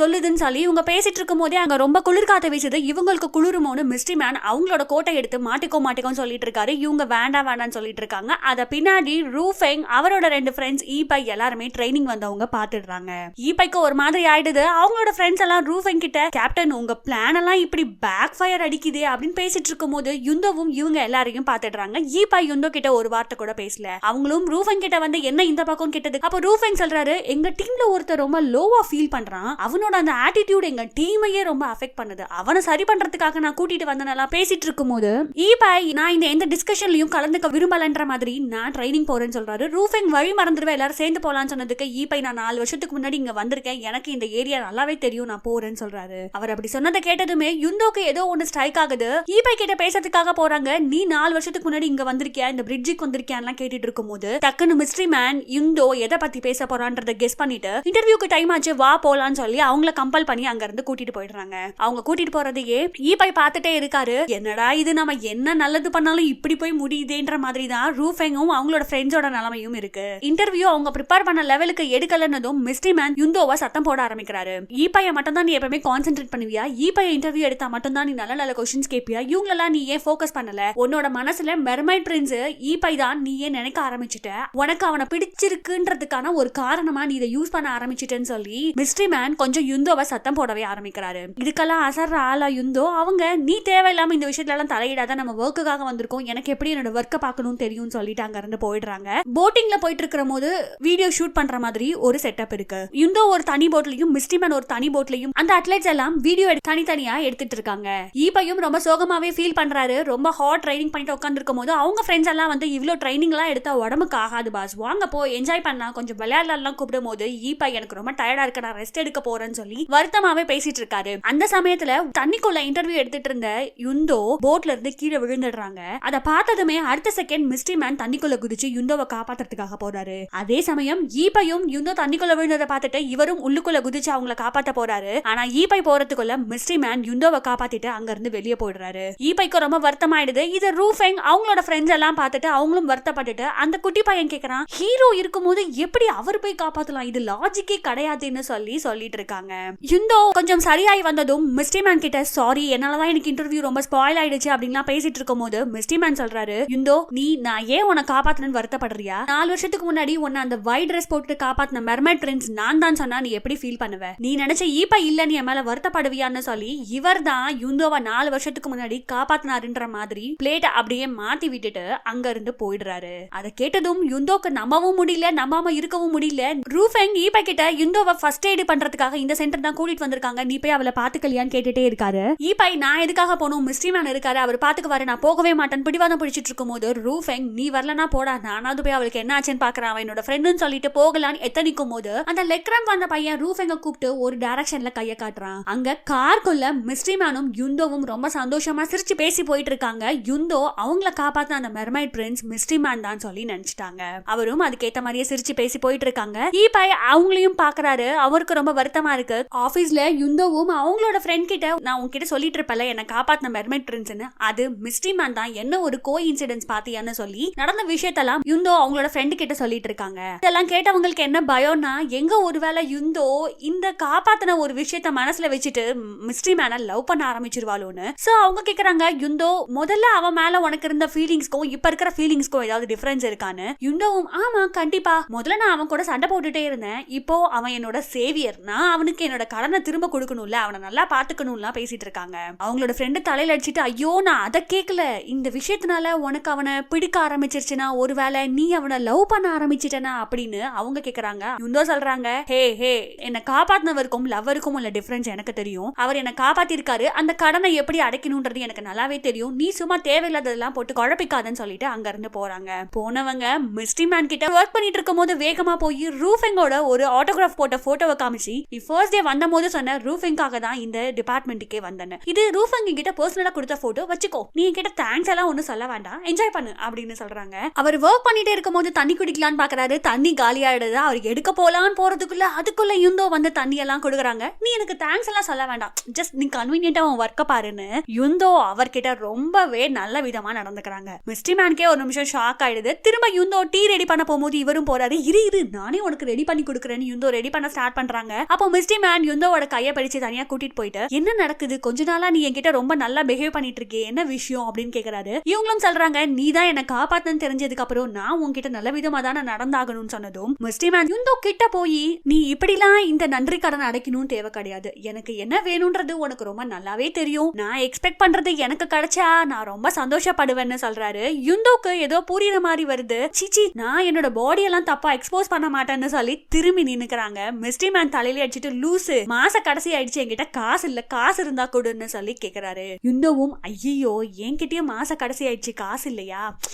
சொல்லுதுன்னு சொல்லி இவங்க பேசிட்டு இருக்கும் போதே அங்க ரொம்ப குளிர் காத்த வீசுது. இவங்களுக்கு குளிருமோன்னு மிஸ்டி மேன் அவங்களோட கோட்டை எடுத்து மாட்டிக்கோன்னு சொல்லிட்டு இருக்காரு. இவங்க வேண்டாம்னு சொல்லிட்டு இருக்காங்க. அத பின்னாடி ரூ ஃபெங் அவரோட 2 ஃப்ரெண்ட்ஸ் ஈபை எல்லாருமே ட்ரைனிங் வந்தவங்க பாத்துடுறாங்க. ஈபைக்கு ஒரு மாதிரி ஆயிடுது. அவங்களோட ஃப்ரெண்ட்ஸ் எல்லாம் ரூ ஃபெங் கிட்ட கேப்டன் உங்க பிளான் எல்லாம் இப்படி பேக் ஃபயர் அடிக்குது அப்படின்னு பேசிட்டு இருக்கும் போது யுந்தோவும் இவங்க எல்லாரையும் பாத்துடுறாங்க. ஈபை யுந்தோ கிட்ட ஒரு வார்த்தை கூட பேசல. அவங்களும் ரூ ஃபெங் கிட்ட வந்து என்ன இந்த பக்கம் கேட்டது. அப்ப ரூ ஃபெங் சொல்றாரு எங்க டீம்ல ஒருத்தர் ரொம்ப லோவா ஃபீல் பண்றான், அவனோட அந்த ஆட்டிடியூட் எங்க டீமையே ரொம்ப அஃபெக்ட் பண்ணுது, அவனை சரி பண்றதுக்காக நான் கூட்டிட்டு வந்தனெல்லாம் பேசிட்டு இருக்கும் போது ஈபை நான் இந்த எந்த டிஸ்கஷன்லயும் கலந்துக்க விரும்பலன்ற மாதிரி நான் ட்ரைனிங் போறேன்னு சொல்றாரு. ரூ ஃபெங் வழி மறந்துடுவேன் எல்லாரும் சேர்ந்து போலான்னு சொன்னதுக்கு ஈபை நான் 4 வருஷத்துக்கு முன்னாடி இங்க வந்திருக்கேன், எனக்கு இந்த ஏரியா நல்லாவே தெரியும், நான் போறேன்னு சொல்றாரு. அவர் அப்படி சொன்னதை கேட்டதுமே யுந்தோக்கு ஏதோ ஒன்னு ஸ்ட்ரைக் ஆகுது. ஈபை கிட்ட பேசுறதுக்காக போறாங்க. நீ 4 வருஷத்துக்கு முன்னாடி இங்க வந்திருக்கியா, இந்த பிரிட்ஜுக்கு வந்திருக்கியான்லாம் கேட்டுட்டு இருக்கும் போது டக்குன்னு மிஸ்ட்ரி மேன் யுந்தோ எதை பத்தி பேச போறான்றத கெஸ் பண்ணிட்டு இன்டர்வியூக்கு டைம் ஆச்சு வா போலான்னு சொல்லி அவங்கள கம்பல் பண்ணி அங்க இருந்து கூட்டிட்டு போயிடுறாங்க. அவங்க கூட்டிட்டு போறதையே ஈபை பார்த்துட்டே இருக்காரு. என்னடா இது நம்ம என்ன நல்லது பண்ணாலும் இப்படி போய் முடியுதேன்ற மாதிரி தான் ரூ ஃபெங்கும் அவங்களோட ஃப்ரெண்ட்ஸோட நிலைமையும் இருக்கு. இன்டர்வியூ அவங்க ப்ரிப்பேர் பண்ண லெவலுக்கு எடுக்கலன்னதும் மிஸ்ட்ரி மேன் யுந்தோவை சத்தம் போட ஆரம்பிக்கிறாரு. ஈபையை மட்டும் தான் நீ எப்பவுமே கான்சென்ட்ரேட் பண்ணுவியா, ஈபையை இன்டர்வியூ எடுத்தா மட்டும் தான் நீ நல்ல நல்ல क्वेश्चंस கேட்பியா, இவங்களெல்லாம் நீ ஏன் ஃபோக்கஸ் பண்ணல, உன்னோட மனசுல மெர்மைட் பிரின்ஸ் ஈபை தான் நீ ஏன் நினைக்க ஆரம்பிச்சிட்ட, உனக்கு அவனை பிடிச்சிருக்குன்றதுக்கான ஒரு காரணமா நீ இதை யூஸ் பண்ண ஆரம்பிச்சிட்டேன்னு சொல்லி மிஸ்ட்ரி மேன் கொஞ்சம் யுந்தோவை சத்தம் போடவே ஆரம்பிக்கிறாரு. இதுக்கெல்லாம் அசர்ற ஆளா யுந்தோ அவங்க நீ தேவையில்லாம இந்த விஷயத்துல எல்லாம் தலையிடாத, நம்ம ஒர்க்குக்காக வந்திருக்கோம், எனக்கு எப்படி என்னோட ஒர்க்கை பார்க்கணும்னு தெரியும் சொல்லிட்டு அங்க இருந்து போயிடுறாங்க. போட்டிங்ல போயிட்டு இருக்கிற போது வீடியோ ஷூட் பண்ற மாதிரி ஒரு செட்டப் இருக்கு. யுந்தோ ஒரு தனி போட்லயும் மிஸ்ட்ரி மேன் ஒரு தனி போட்லயும் அந்த அத்லெட்ஸ் எல்லாம் வீடியோ தனித்தனியா எடுத்துட்டு இருக்காங்க. ஈபையும் ரொம்ப சோகமாவே ஃபீல் பண்றாரு. ரொம்ப ஹாட் ட்ரைனிங் பண்ணிட்டு உட்காந்துருக்கும் போது அவங்க ஃப்ரெண்ட்ஸ் எல்லாம் வந்து இவ்வளோ ட்ரைனிங் எல்லாம் எடுத்தா உடம்புக்கு ஆகாது பாஸ், வாங்க போ என்ஜாய் பண்ணலாம், கொஞ்சம் விளையாடலாம் கூப்பிடும் போது ஈபை எனக்கு ரொம்ப டயர்டா இருக்கு, நான் ரெஸ்ட் எடுக்க போறேன்னு சொல்லி வருத்தமாவே பேசிட்டு இருக்காரு. அந்த சமயத்துல தண்ணிக்குள்ள இன்டர்வியூ எடுத்துட்டு இருந்த யுந்தோ போட்ல இருந்து கீழே விழுந்துடுறாங்க. அதை பார்த்ததுமே அடுத்த செகண்ட் மிஸ்ட்ரி மேன் தண்ணிக்குள்ள குதிச்சு யுந்தோவை காப்பாத்துறதுக்காக போறாரு. அதே சமயம் ஈபையும் யுந்தோ தண்ணிக்குள்ள விழுந்ததை பார்த்துட்டு இவரும் உள்ளுக்குள்ள குதிச்சு அவங்கள காப்பாத்த போறாரு. ஆனா ஈபை போறதுக்குள்ள மிஸ்ட்ரி மேன் யுந்தோவை காப்பாத்திட்டு அங்க இருந்து வெளியே போயிடுறாரு. ஈபைக்கு ரொம்ப வருத்தமாயிடுது. இது ரூ ஃபெங் அவங்களோட ஃப்ரெண்ட்ஸ் எல்லாம் பார்த்துட்டு அவங்களும் வருத்தப்பட்டுட்டு அந்த குட்டி பையன் கேக்குறான் ஹீரோ இருக்கும்போது எப்படி அவர் போய் காப்பாத்தலாம், இது லாஜிக்கே கிடையாதுன்னு சொல்லி சொல்லிட்டு இருக்காங்க. யுந்தோ கொஞ்சம் சரியாய் வந்ததும் மிஸ்டி மேன் கிட்ட சாரி என்னாலதான் எனக்கு இன்டர்வியூ ரொம்ப ஸ்பாயில் ஆயிடுச்சு அப்படின்லாம் பேசிட்டு இருக்கும் போது மிஸ்டி மேன் சொல்றாரு, யுந்தோ நான் ஏன் உன்னை காப்பாத்தணும்னு வருத்தப்படுறியா? 4 வருஷத்துக்கு முன்னாடி உன்னை அந்த ஒயிட் ட்ரெஸ் போட்டு காப்பாத்தின மெர்மைட் பிரின்ஸ் நான் தான் சொன்னா நீ எப்படி ஃபீல் பண்ணுவ? நீ நினைச்ச ஈப்பா இல்ல நீ என் மேல வருத்தப்படுவியான்னு சொல்லி இவர் தான் யுந்தோவை 4 வருஷத்துக்கு முன்னாடி காப்பாத்தினாருன்ற மாதிரி பிளேட்டை அப்படியே மாத்தி விட்டுட்டு அங்க இருந்து போயிடுறாரு. அதை கேட்டதும் யுந்தோக்கு நம்பவும் முடியல, நம்பாம இருக்கவும் முடியல. ரூஃபெங் ஈப்பா கிட்ட யுந்தோவை ஃபர்ஸ்ட் எய்ட் பண்றதுக்காக இந்த சென்டர் தான் கூட்டிட்டு வந்திருக்காங்க, நீ போய் அவளை பாத்துக்கலையான்னு கேட்டுட்டே இருக்காரு. ஈப்பாய் நான் எதுக்காக போகணும், மிஸ்டி மேன் இருக்காரு அவர் பாத்துக்குவாரு, நான் போகவே மாட்டேன் பிடிவாதம் பிடிச்சிட்டு இருக்கும் போது ரூஃபெங் நீ வரலனா போடா, நானாவது போய் அவளுக்கு என்ன ஆச்சுன்னு பாக்குறேன், அவன் என்னோட ஃப்ரெண்டுன்னு சொல்லிட்டு போகலான்னு எத்தனிக்கும் போது அந்த லெக்ரம் வந்த பையன் ரூஃபெங்க கூப்பிட்டு ஒரு டைரக்ஷன்ல கைய காட்டுறான். அங்க கார்க்குள்ள மிஸ்டி மேனும் யுந்தோவும் ரொம்ப சந்தோஷமா சிரிச்சு பேசி போயிட்டு இருக்காங்க. யுந்தோ அவங்கள காப்பாத்தின அந்த மெர்மைட் பிரின்ஸ் மிஸ்டி மேன் தான் சொல்லி நினைச்சிட்டாங்க. அவரும் அதுக்கேத்த மாதிரியே சிரிச்சு பேசி போயிட்டு இருக்காங்க. ஈப்பாய் அவங்களையும் பாக்குறாரு, அவருக்கு ரொம்ப வருத்தமா இருக்கு. ஆபீஸ்ல யுந்தோவும் அவங்களோட ஃப்ரெண்ட் கிட்ட நான் உங்ககிட்ட சொல்லிட்டு இருப்பல என்ன காப்பாத்தின மெர்மைட் பிரின்ஸ்னு, அது மிஸ்டி மேன் தான், என்ன ஒரு கோ இன்சிடென்ட்ஸ் பாத்தியான்னு சொல்லி நடந்த விஷயத்தெல்லாம் யுந்தோ அவங்களோட ஃப்ரெண்ட் கிட்ட சொல்லிட்டு இருக்காங்க. இதெல்லாம் கேட்டவங்களுக்கு என்ன பயம்னா, எங்க ஒருவேளை யுந்தோ இந்த காப்பாத்தின ஒரு விஷயத்த மனசுல வச்சுட்டு மிஸ்டி மேனை லவ் பண்ண ஆரம்பிச்சிருவாளோன்னு. சோ அவங்க கேக்குறாங்க, யுந்தோ முதல்ல அவன் மேல உனக்கு இருந்த ஃபீலிங்ஸ்க்கும் இப்ப இருக்கிற ஃபீலிங்ஸ்க்கும் ஏதாவது டிஃபரன்ஸ் இருக்கான்னு. யுந்தோவும் ஆமா கண்டிப்பா, முதல்ல நான் அவன் கூட சண்டை போட்டுட்டே இருந்தேன், இப்போ அவன் என்னோட சேவியர், நான் அவனுக்கு என்னோட கடனை திரும்ப கொடுக்கணும்ல, அவனை நல்லா பாத்துக்கணும்லாம் பேசிட்டு இருக்காங்க. அவங்களோட ஃப்ரெண்டு தலையில அடிச்சுட்டு ஐயோ நான் அதை கேட்கல, இந்த விஷயத்தினால உனக்கு அவனை பிடிக்க ஆரம்பிச்சிருச்சுன்னா ஒருவேளை நீ அவனை லவ் பண்ண ஆரம்பிச்சிட்டனா அப்படின்னு அவங்க கேக்குறாங்க. யுந்தோ சொல்றாங்க, ஹே ஹே என்ன காப்பாத்தினவருக்கும் லவ்வருக்கும் உள்ள டிஃபரன்ஸ் எனக்கு தெரியும், அவர் என்ன காப்பாத்திருக்காரு, அந்த கடனை எப்படி அடைக்கணும்ன்றது எனக்கு நல்லாவே தெரியும், நீ சும்மா தேவையில்லாததெல்லாம் போட்டு குழப்பிக்காதன்னு சொல்லிட்டு அங்க இருந்து போறாங்க. போனவங்க மிஸ்டி மேன் கிட்ட ஒர்க் பண்ணிட்டு இருக்கும் போது வேகமா போய் ரூஃபெங்கோட ஒரு ஆட்டோகிராஃப் போட்ட போட்டோவை காமிச்சு ஃபர்ஸ்ட் டே வந்த போது சொன்ன ரூஃபெங்காக தான் இந்த டிபார்ட்மெண்ட்டுக்கே வந்தேன், இது ரூஃபெங் கிட்ட பர்சனலா கொடுத்த போட்டோ வச்சுக்கோ, நீ கிட்ட தேங்க்ஸ் எல்லாம் ஒன்னும் சொல்ல வேண்டாம், என்ஜாய் பண்ணு அப்படின்னு சொல்றாங்க. அவர் ஒர்க் பண்ணிட்டே இருக்கும் போது தண்ணி குடிக்கலான்னு பாக்குறாரு, தண்ணி காலியாயிடுது. அவர் எடுக்க போலான்னு போறதுக்குள்ள அதுக்குள்ள யுந்தோ வந்து தண்ணி எல்லாம் கொடுக்குறாங்க. நீ எனக்கு தேங்க்ஸ் எல்லாம் சொல்ல வேண்டாம், ஜஸ்ட் நீ கன்வீனியன்ட்டா உன் ஒர்க்க பாருன்னு யுந்தோ அவர்கிட்ட ரொம்பவே நல்ல விதமா நடந்துக்கிறாங்க. மிஸ்டி மேனுக்கே ஒரு நிமிஷம் ஷாக் ஆயிடுது. திரும்ப யுந்தோ டீ ரெடி பண்ண போகும்போது இவரும் போறாரு, இரு நானே உனக்கு ரெடி பண்ணி கொடுக்குறேன்னு யுந்தோ ரெடி பண்ண ஸ்டார்ட் பண்றாங்க. அப்போ மிஸ்டி மேன் யுந்தோவோட கையை பிடிச்சு தனியா கூட்டிட்டு போயிட்டு என்ன நடக்குது, கொஞ்ச நாளா நீ என்கிட்ட ரொம்ப நல்லா பிஹேவ் பண்ணிட்டு இருக்கே, என்ன விஷயம் அப்படின்னு கேக்குறாரு. இவங்களும் சொல்றாங்க, நீ தான் என்ன காப்பாத்தன்னு தெரிஞ்சதுக்கு அப்புறம் நான் உன்கிட்ட நல்ல விதமா தானே நடந்தாகணும்னு சொன்னதும் மிஸ்டி மேன் யுந்தோ கிட்ட போய் நீ இப்படிலாம் இந்த நன்றி கடன் அடைக்கணும்னு தேவை கிடையாது, எனக்கு என்ன வேணும்ன்றது உனக்கு ரொம்ப நல்லாவே தெரியும், நான் எக்ஸ்பெக்ட் பண்றது எனக்கு கிடைச்சா நான் ரொம்ப சந்தோஷப்படுவேன்னு சொல்றாரு. யுந்தோக்கு ஏதோ புரியுற மாதிரி வருது. சிச்சி நான் என்னோட பாடி எல்லாம் தப்பா எக்ஸ்போஸ் பண்ண மாட்டேன்னு சொல்லி திரும்பி நின்னுக்கிறாங்க. மிஸ்டி மேன் தலையில அடிச்சுட்டு லூசு மாச கடைசி ஆயிடுச்சு, என்கிட்ட காசு இல்ல, காசு இருந்தா கொடுன்னு சொல்லி கேக்குறாரு. யுந்தோவும் ஐயோ என்கிட்டயும் மாச கடைசி ஆயிடுச்சு காசு இல்லையா,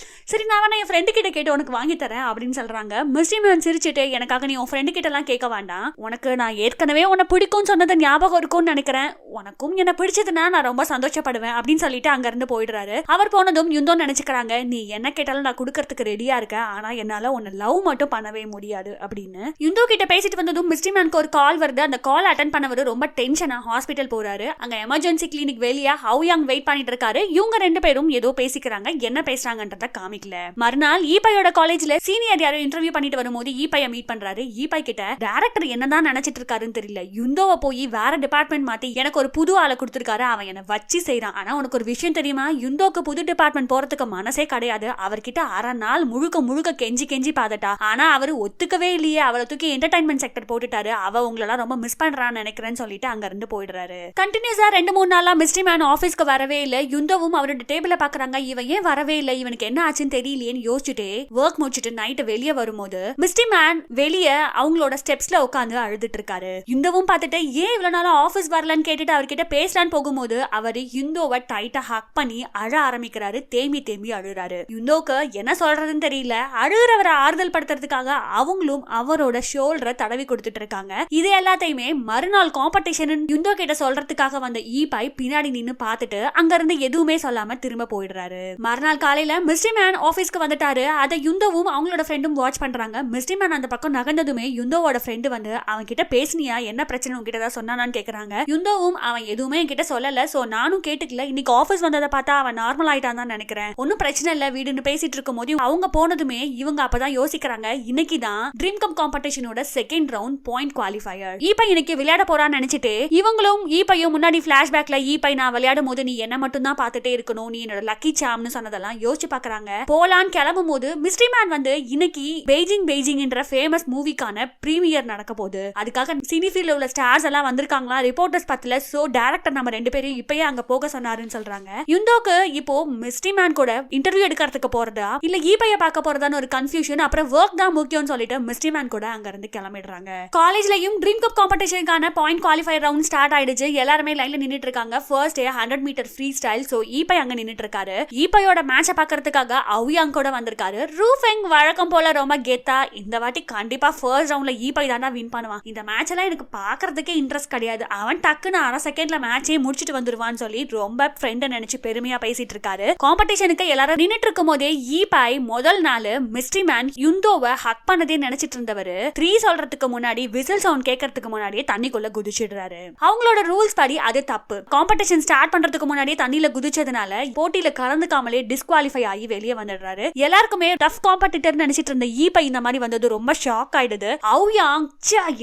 சரி நான் என் ஃப்ரெண்டு கிட்ட கேட்டு உனக்கு வாங்கி தரேன் அப்படின்னு சொல்றாங்க. மிஸ்டி மேன் சிரிச்சுட்டு எனக்காக நீ உன் ஃப்ரெண்டு கிட்ட எல்லாம் கேட்க வேண்டாம், உனக்கு நான் ஏற்கனவே உன்னை பிடிக்கும் சொன்னது ஞாபகம் இருக்கும்னு நினைக்கிறேன், உனக்கும் என்ன பிடிச்சதுன்னா நான் ரொம்ப சந்தோஷப்படுவேன் அப்படின்னு சொல்லிட்டு அங்க இருந்து போயிடுறாரு. அவர் போனதும் யுந்தோ நினைச்சுக்கிறாங்க, நீ என்ன கேட்டாலும் நான் கொடுக்கறதுக்கு ரெடியா இருக்கேன், ஆனா என்னால உன்னை லவ் மட்டும் பண்ணவே முடியாது அப்படின்னு. யுந்தோ கிட்ட பேசிட்டு வந்ததும் மிஸ்டி மேனுக்கு ஒரு கால் வருது. அந்த கால் அட்டென்ட் பண்ணவர் ரொம்ப டென்ஷனா ஹாஸ்பிட்டல் போறாரு. அங்க எமர்ஜென்சி கிளினிக் வெளியா ஹவ் யங் வெயிட் பண்ணிட்டு இருக்காரு. இவங்க 2 பேரும் ஏதோ பேசிக்கிறாங்க, என்ன பேசுறாங்கன்றத காமிக்கல. மறுநாள் ஈப்பாயோட காலேஜ்ல சீனியர் யாரோ இன்டர்வியூ பண்ணிட்டு வரும்போது ஈப்பாய மீட் பண்றாரு. ஈப்பாய் கிட்ட டைரக்டர் என்னதான் நினைச்சிட்டு இருக்காருன்னு தெரியல, யுந்தோவை போய் வேற டிபார்ட்மெண்ட் மாத்தி எனக்கு ஒரு புது ஆளை கொடுத்திருக்காரு, அவன் என்ன வச்சு செய்யறான், ஆனா உனக்கு ஒரு விஷயம் தெரியுமா, யுந்தோக்கு புது டிபார்ட்மெண்ட் போறதுக்கு மனசே கிடையாது, அவர்கிட்ட அரை நாள் முழுக்க கெஞ்சி பாதட்டா, ஆனா அவரு ஒத்துக்கவே இல்லையே, அவளை தூக்கி என்டர்டைன்மெண்ட் செக்டர் போட்டுட்டாரு, அவ உங்களெல்லாம் ரொம்ப மிஸ் பண்றான்னு நினைக்கிறேன்னு சொல்லிட்டு அங்க இருந்து போயிடுறாரு. கண்டினியூஸா 2-3 நாளா மிஸ்டி மேன் ஆபீஸ்க்கு வரவே இல்ல. யுந்தோவும் அவரோட டேபிள பாக்குறாங்க, இவன் ஏன் வரவே இல்ல, இவனுக்கு என்ன ஆச்சுன்னு தெரியலையேன்னு யோசிச்சுட்டே ஒர்க் முடிச்சுட்டு நைட்டு வெளியே வரும்போது மிஸ்டி மேன் வெளியே அவங்களோட ஸ்டெப்ஸ்ல உட்காந்து அழுதுட்டு இருக்காரு. யுந்தோவும் பார்த்துட்டு ஏன் இவ்வளவு நாளா ஆபீஸ் வரலன்னு கேட்டுட்டு அவர்கிட்ட பேசலான்னு போகும்போது அவரு யுந்தோவை டைட்டா ஹக் பண்ணி அழ ஆரம்பிக்கிறாரு. தேம்பி அழுறாரு. யுந்தோக்கு என்ன சொல்றதுன்னு தெரியல. அழுகிறவரை ஆறுதல் படுத்துறதுக்காக அவங்களும் அவரோட ஷோல்டரை தடவி கொடுத்துட்டு இருக்காங்க. இது எல்லாத்தையுமே மறுநாள் காம்படிஷன் யுந்தோ கிட்ட சொல்றதுக்காக வந்த ஈபாய் பின்னாடி நின்னு பார்த்துட்டு அங்க இருந்து எதுவுமே சொல்லாம திரும்ப போயிடுறாரு. மறுநாள் காலையில மிஸ்டி மேன் ஆபீஸ்க்கு வந்துட்டாரு. அதை யுந்தோவும் அவங்களோட ஃப்ரெண்டும் வாட்ச் பண்றாங்க. மிஸ்டி மேன் அந்த பக்கம் நகர்ந்ததுமே யுந்தோவோட ஃப்ரெண்டு வந்து அவன் கிட்ட பேசினியா, என்ன பிரச்சனை உங்ககிட்ட தான் சொன்னானான்னு கேக்குறாங்க. யுந்தோவும் அவன் எதுவுமே என்கிட்ட சொல்லல, சோ நானும் கேட்டுக்கல, இன்னைக்கு ஆபீஸ் வந்ததை பார்த்தா அவன் நார்மல் ஆயிட்டான் தான் நினைக்கிறேன், ஒன்னும் பிரச்சனை இல்ல வீடுன்னு பேசிட்டு இருக்கும் போது அவங்க போனதுமே இவங்க அப்பதான் யோசிக்கிறாங்க, இன்னைக்கு தான் ட்ரீம் கம் காம்படிஷனோட second round point qualify. Fire. ஈபை இன்னைக்கு விளையாட போறான்னு நினைச்சிட்டு இவங்களும் ஈபையும் முன்னாடி பிளாஷ்பேக்ல ஈபை நான் விளையாடும் போது நீ என்ன மட்டும் தான் பார்த்துட்டே இருக்கணும், நீ என்னோட லக்கி சாம்னு சொன்னதெல்லாம் யோசிச்சு பாக்குறாங்க. போலான்னு கிளம்பும் போது மிஸ்ட்ரி மேன் வந்து இன்னைக்கு பெய்ஜிங் என்ற ஃபேமஸ் மூவிக்கான பிரீமியர் நடக்க போகுது, அதுக்காக சினிஃபீல்ட்ல உள்ள ஸ்டார்ஸ் எல்லாம் வந்திருக்காங்களா, ரிப்போர்ட்டர்ஸ் பத்தில சோ டைரக்டர் நம்ம 2 பேரையும் இப்பயே அங்க போக சொன்னாருன்னு சொல்றாங்க. யுந்தோக்கு இப்போ மிஸ்ட்ரி மேன் கூட இன்டர்வியூ எடுக்கிறதுக்கு போறதா இல்ல ஈபைய பார்க்க போறதான்னு ஒரு கன்ஃபியூஷன். அப்புறம் ஒர்க் தான் முக்கியம்னு சொல்லிட்டு மிஸ்ட்ரி மேன் கூட அங்க இருந்து கிளம்பிடுறாங்க. காலேஜ்லயும் ட்ரீம் கப் காம்படிஷனுக்கான பாயிண்ட் குவாலிஃபயர் ரவுண்ட் ஸ்டார்ட் ஆயிடுச்சு. எல்லாருமே லைன்ல நின்னுட்டு இருக்காங்க. First 100 metre free style. So ஈபை அங்க நின்னுட்டு இருக்காரு. ஈபையோட மேட்ச பாக்குறதுக்காக அவுயாங் கூட வந்திருக்காரு. ரூஃபெங் வழக்கம் போல ரொம்ப கெத்தா இந்த வாட்டி கண்டிப்பா ஃபர்ஸ்ட் ரவுண்ட்ல ஈபை தானா வின் பண்ணுவான், இந்த மேட்ச் எல்லாம் எனக்கு பாக்குறதுக்கே இன்ட்ரெஸ்ட் கிடையாது, அவன் டக்குன்னு அரை செகண்ட்ல மேட்சே முடிச்சிட்டு வந்துருவான்னு சொல்லி ரொம்ப ஃப்ரெண்ட நினைச்சு பெருமையா பேசிட்டு இருக்காரு. காம்படிஷனுக்கு எல்லாரும் நின்னுட்டு இருக்கும் போதே ஈபை முதல் நாள் மிஸ்ட்ரி மேன் யுந்தோவை ஹக் பண்ணதே நினைச்சிட்டு இருந்தவரு 3 சொல்றதுக்கு முன்னாடி விசில் சவுண்ட் கேட்கறதுக்கு முன்னாடியே தண்ணிக்குள்ள குதிச்சிடுறாரு. அவங்களோட ரூல்ஸ் படி அது தப்பு. காம்படிஷன் ஸ்டார்ட் பண்றதுக்கு முன்னாடியே தண்ணியில குதிச்சதுனால போட்டியில கலந்துக்காமலே டிஸ்குவாலிஃபை ஆகி வெளியே வந்துடுறாரு. எல்லாருக்குமே டஃப் காம்படிட்டர் நினைச்சிட்டு இருந்த ஈபை இந்த மாதிரி வந்தது ரொம்ப ஷாக் ஆயிடுது. அவுயாங்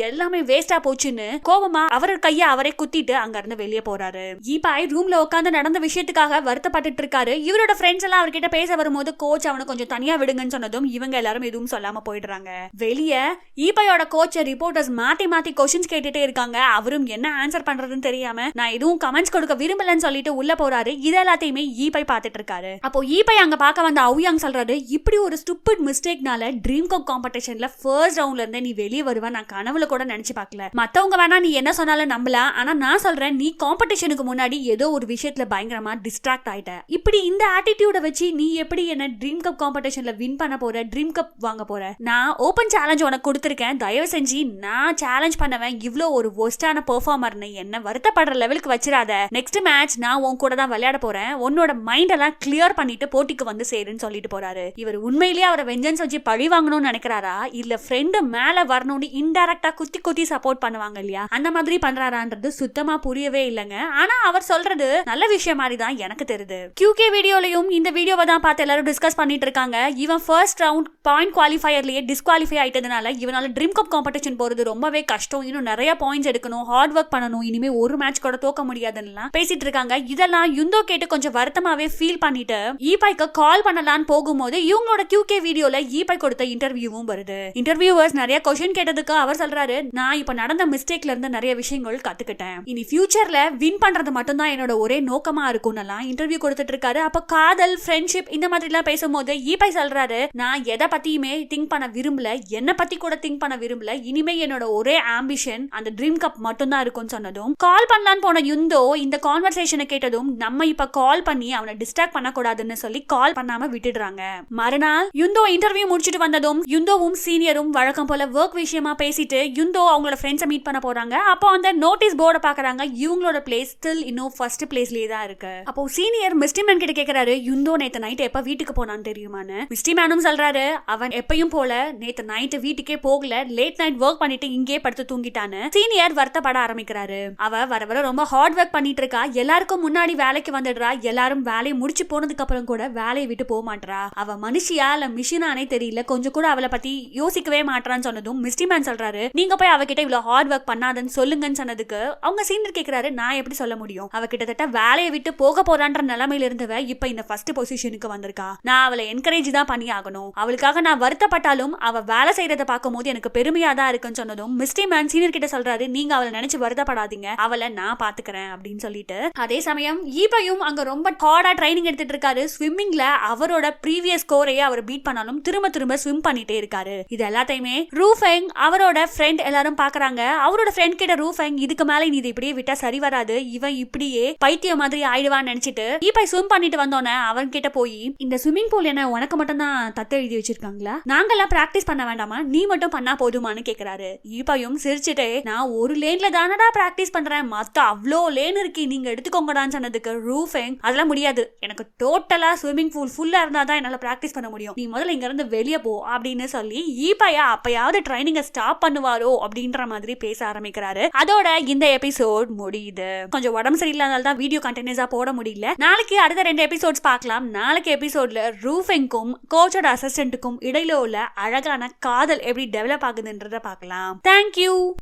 எல்லாமே வேஸ்டா போச்சுன்னு கோபமா அவர் கைய அவரே குத்திட்டு அங்க இருந்து வெளியே போறாரு. ஈபை ரூம்ல உட்கார்ந்து நடந்த விஷயத்துக்காக வருத்தப்பட்டு இருக்காரு. இவரோட ஃப்ரெண்ட்ஸ் எல்லாம் அவர்கிட்ட பேச வரும்போது கோச் அவனை கொஞ்சம் தனியா விடுங்கன்னு சொன்னதும் இவங்க எல்லாரும் எதுவும் சொல்லாம போயிடுறாங்க. வெளியே ஈபையோட கோச்ச ரிப்போர்ட்டர்ஸ் மாத்தி கொஸ்டின்ஸ் கேட்டுட்டே இருக்காங்க. அவரும் என்ன ஆன்சர் பண்றதுன்னு தெரியாம நான் எதுவும் கமெண்ட்ஸ் கொடுக்க விரும்பலன்னு சொல்லிட்டு உள்ள போறாரு. இது எல்லாத்தையுமே ஈபை பார்த்துட்டு இருக்காரு. அப்போ ஈபை அங்க பார்க்க வந்த அவுயாங் சொல்றாரு, இப்படி ஒரு ஸ்டூபிட் மிஸ்டேக்னால ட்ரீம் கப் காம்படிஷன்ல ஃபர்ஸ்ட் ரவுண்ட்ல இருந்து நீ வெளியே வருவா நான் கனவுல கூட நினைச்சு பார்க்கல. மத்தவங்க வேணா நீ என்ன சொன்னாலும் நம்பலாம், ஆனா நான் சொல்றேன் நீ காம்படிஷனுக்கு முன்னாடி ஏதோ ஒரு விஷயத்துல பயங்கரமா டிஸ்ட்ராக்ட் ஆயிட்ட. இப்படி இந்த ஆட்டிடியூட வச்சு நீ எப்படி என்ன ட்ரீம் கப் காம்படிஷன்ல வின் பண்ண போற, ட்ரீம் கப் வாங்க போற? நான் ஓபன் சேலஞ்ச் உனக்கு கொடுத்திருக்கேன், தயவு செஞ்சு நான் சேலஞ்ச் பண்ணவன் இவ்ளோ ஒரு ஒஸ்டான பெர்ஃபார்மர்னு என்ன வருத்தப்படுற லெவலுக்கு வச்சிராத. நெக்ஸ்ட் மேட்ச் நான் உன் கூட தான் விளையாட போறேன், உன்னோட மைண்ட் எல்லாம் கிளியர் பண்ணிட்டு போட்டிக்கு வந்து சேருன்னு சொல்லிட்டு போறாரு. இவர் உண்மையிலேயே அவரை வெஞ்சன்ஸ் வச்சு பழி வாங்கணும்னு நினைக்கிறாரா இல்ல ஃப்ரெண்டு மேல வரணும்னு இன்டைரக்டா குத்தி சப்போர்ட் பண்ணுவாங்க இல்லையா அந்த மாதிரி பண்றாரான்றது சுத்தமா புரியவே இல்லைங்க. ஆனா அவர் சொல்றது நல்ல விஷயம் மாதிரி தான் எனக்கு தெரியுது. QK வீடியோலயும் இந்த வீடியோவை தான் பார்த்து எல்லாரும் டிஸ்கஸ் பண்ணிட்டு இருக்காங்க. இவன் ஃபர்ஸ்ட் ரவுண்ட் பாயிண்ட் குவாலிஃபயர்லயே டிஸ்குவாலிஃபை ஆயிட்டதுனால இவனால ட்ரீம் கப் காம்படிஷன் போறது ரொம்பவே கஷ்டம், இன்னும் நிறைய பாயிண்ட்ஸ் எடுக்கணும், ஹார்ட் ஒர்க் பண்ணணும், இனிமே ஒரு மேட்ச் கூட தோக்க முடியாதுன்னு பேசிட்டு இருக்காங்க. இதெல்லாம் யுந்தோ கேட்டு கொஞ்சம் வருத்தமாவே ஃபீல் பண்ணிட்டு ஈபைக்கு கால் பண்ணலான்னு போகும்போது இவங்களோட QK வீடியோல ஈபை கொடுத்த இன்டர்வியூவும் வருது. இன்டர்வியூவர்ஸ் நிறைய क्वेश्चन கேட்டதுக்கு அவர் சொல்றாரு, நான் இப்ப நடந்த மிஸ்டேக்ல இருந்து நிறைய விஷயங்கள் கத்துக்கிட்டேன், இனி ஃபியூச்சர்ல வின் பண்றது மட்டும் தான் என்னோட ஒரே நோக்கமா இருக்கும்னு இன்டர்வியூ கொடுத்துட்டு இருக்காரு. அப்ப காதல், ஃப்ரெண்ட்ஷிப் இந்த மாதிரி எல்லாம் பேசும்போது ஈபை சொல்றாரு, நான் எதை பத்தியுமே திங்க் பண்ண விரும்பல, என்ன பத்தி கூட திங்க் பண்ண விரும்பல, இனிமே என்னோட ஒரே ஆம்பிஷன் அந்த ட்ரீம் கப் மட்டும் தான் இருக்கும்னு சொன்னதும் கால் பண்ணலான்னு போன யுந்தோ இந்த கான்வர்சேஷனை கேட்டதும் நம்ம இப்ப கால் பண்ணி அவனை டிஸ்ட்ராக்ட் பண்ணக்கூடாதுன்னு சொல்லி கால் பண்ணாம விட்டுடுறாங்க. மறுநாள் யுந்தோ இன்டர்வியூ முடிச்சிட்டு வந்ததும் யுந்தோவும் சீனியரும் வழக்கம் போல ஒர்க் விஷயமா பேசிட்டு யுந்தோ அவங்களோட ஃப்ரெண்ட்ஸை மீட் பண்ண போறாங்க. அப்போ அந்த நோட்டீஸ் போர்டை பாக்குறாங்க, இவங்களோட பிளேஸ் ஸ்டில் இன்னும் ஃபர்ஸ்ட் பிளேஸ்லயே தான் இருக்கு. அப்போ சீனியர் மிஸ்ட்ரி மேன் கிட்ட கேக்குறாரு, யுந்தோ நேத்து நைட் எப்ப வீட்டுக்கு போனான்னு தெரியுமான்னு. மிஸ்ட்ரி மேனும் சொல்றாரு, அவன் எப்பயும் போல நேத்து நைட் வீட்டுக்கே போகல, லேட் நைட் ஒர்க் பண்ணிட்டு இங்கே படுத்து தூங்கிட்டான்னு. சீனியர் வருத்தப்பட ஆரம்பிக்கிறாரு. அவ வர வர ரொம்ப ஹார்ட் ஒர்க் பண்ணிட்டு இருக்கா, எல்லாருக்கும் முன்னாடி வேலைக்கு வந்துடுறா, எல்லாரும் வேலையை முடிச்சு போனதுக்கு அப்புறம் கூட வேலையை விட்டு போக மாட்டா, அவ மனுஷியா இல்ல மிஷினானே தெரியல, கொஞ்சம் கூட அவளை பத்தி யோசிக்கவே மாட்டான்னு சொன்னதும் மிஸ்ட்ரி மேன் சொல்றாரு, நீங்க போய் அவகிட்ட இவ்வளவு ஹார்ட் ஒர்க் பண்ணாதன்னு சொல்லுங்கன்னு சொன்னதுக்கு அவங்க சீனியர் கேக்குறாரு, நான் எப்படி சொல்ல முடியும், அவ கிட்டத்தட்ட வேலையை விட்டு போக போறான்ற நிலைமையில இருந்தவ இப்ப இந்த ஃபர்ஸ்ட் பொசிஷனுக்கு வந்திருக்கா, நான் அவளை என்கரேஜ் தான் பண்ணி ஆகணும், அவளுக்காக நான் வருத்தப்பட்டாலும் அவ வேலை செய்யறத பார்க்கும் போது எனக்கு பெருமையா தான் இருக்குன்னு சொன்னதும் மிஸ்ட்ரி மேன் சீனியர் கிட்ட சொல்றாரு, நீங்க அவளை நினைச்சு வருத்தப்படாதீங்க, அவளை நான் பாத்துக்கிறேன் அப்படின்னு சொல்லிட்டு. அதே சமயம் ஈபையும் அங்க ரொம்ப ஹார்டா ட்ரைனிங் எடுத்துட்டு இருக்காரு. ஸ்விம்மிங்ல அவரோட ப்ரீவியஸ் ஸ்கோரையே அவர் பீட் பண்ணாலும் திரும்ப ஸ்விம் பண்ணிட்டே இருக்காரு. இது எல்லாத்தையுமே ரூஃபெங் அவரோட ஃப்ரெண்ட் எல்லாரும் பாக்குறாங்க. அவரோட ஃப்ரெண்ட் கிட்ட ரூஃபெங், இதுக்கு மேல நீ இப்படியே விட்டா சரி வராது, இவன் இப்படியே பைத்தியம் மாதிரி ஆயிடுவான்னு நினைச்சிட்டு ஈபை ஸ்விம் பண்ணிட்டு வந்தோன்னே அவன் கிட்ட போய், இந்த ஸ்விம்மிங் பூல் என்ன உனக்கு மட்டும் தான் தத்து எழுதி வச்சிருக்காங்களா, நாங்கெல்லாம் பிராக்டிஸ் பண்ண வேண்டாமா, நீ மட்டும் பண்ணா போதுமான்னு கேக்குறாரு. ஈபையும் சிரிச்சுட்டே, நான் ஒரு லேன்ல தானடா பிராக்டிஸ் பண்றேன், மத்த அவ்வளோ லேன் இருக்கு, நீங்க எடுத்துக்கோங்கடான்னு சொன்னதுக்கு ரூஃபெங், அதெல்லாம் முடியாது, எனக்கு டோட்டலா ஸ்விம்மிங் பூல் ஃபுல்லா இருந்தா தான் என்னால பிராக்டிஸ் பண்ண முடியும், நீ முதல்ல இங்க இருந்து வெளியே போ அப்படின்னு சொல்லி ஈபையா அப்பயாவது ட்ரைனிங்க ஸ்டாப் பண்ணுவாரோ அப்படின்ற மாதிரி பேச ஆரம்பிக்கிறாரு. அதோட இந்த எபிசோட் முடியுது. கொஞ்சம் உடம்பு சரியில்லாதனால தான் வீடியோ கண்டினியூஸா போட முடியல. நாளைக்கு அடுத்த 2 எபிசோட்ஸ் பார்க்கலாம். நாளைக்கு எபிசோட்ல ரூஃபெங்கும் கோச்சோட அசிஸ்டன்ட்டுக்கும் இடையில உள்ள அழகான காதல் எப்படி டெவலப் ஆகுதுன்றத பார்க்கலாம். தேங்க்யூ.